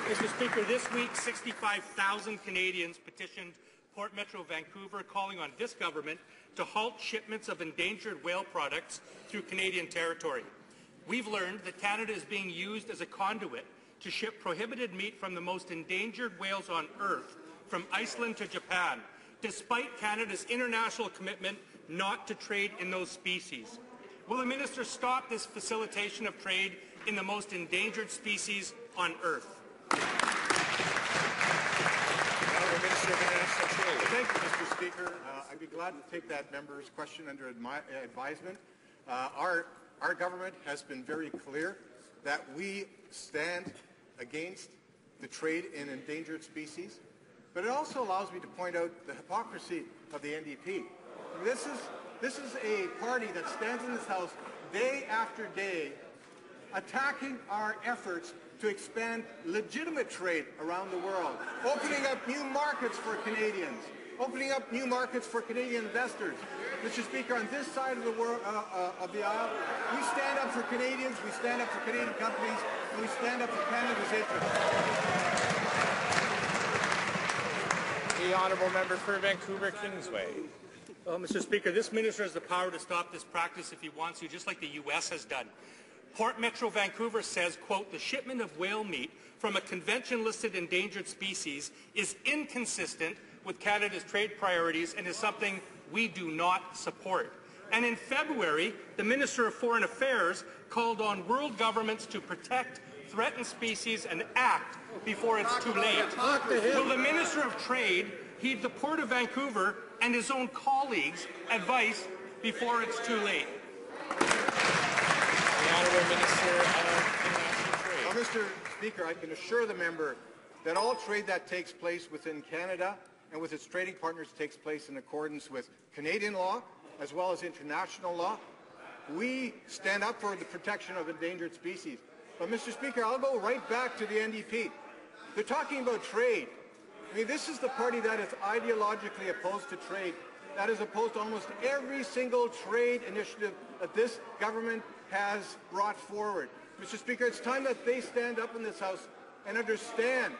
Mr. Speaker, this week 65,000 Canadians petitioned Port Metro Vancouver calling on this government to halt shipments of endangered whale products through Canadian territory. We've learned that Canada is being used as a conduit to ship prohibited meat from the most endangered whales on Earth from Iceland to Japan, despite Canada's international commitment not to trade in those species. Will the minister stop this facilitation of trade in the most endangered species on Earth? Thank you, Mr. Speaker. I'd be glad to take that member's question under advisement. Our government has been very clear that we stand against the trade in endangered species, but it also allows me to point out the hypocrisy of the NDP. This is a party that stands in this House day after day attacking our efforts to expand legitimate trade around the world, opening up new markets for Canadians, opening up new markets for Canadian investors. Mr. Speaker, on this side of the world, of the aisle, we stand up for Canadians, we stand up for Canadian companies, and we stand up for Canada's interests. The honourable member for Vancouver Kingsway. Well, Mr. Speaker, this minister has the power to stop this practice if he wants to, just like the U.S. has done. Port Metro Vancouver says, quote, the shipment of whale meat from a convention-listed endangered species is inconsistent with Canada's trade priorities and is something we do not support. And in February, the Minister of Foreign Affairs called on world governments to protect threatened species and act before it's too late. Will the Minister of Trade heed the Port of Vancouver and his own colleagues' advice before it's too late? The Honourable Minister of International Trade. Well, Mr. Speaker, I can assure the member that all trade that takes place within Canada and with its trading partners takes place in accordance with Canadian law as well as international law. We stand up for the protection of endangered species. But, Mr. Speaker, I'll go right back to the NDP. They're talking about trade. I mean, this is the party that is ideologically opposed to trade, that is opposed to almost every single trade initiative that this government has brought forward. Mr. Speaker, it's time that they stand up in this House and understand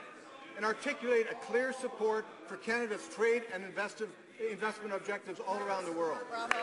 and articulate a clear support for Canada's trade and investment objectives all around the world. Bravo.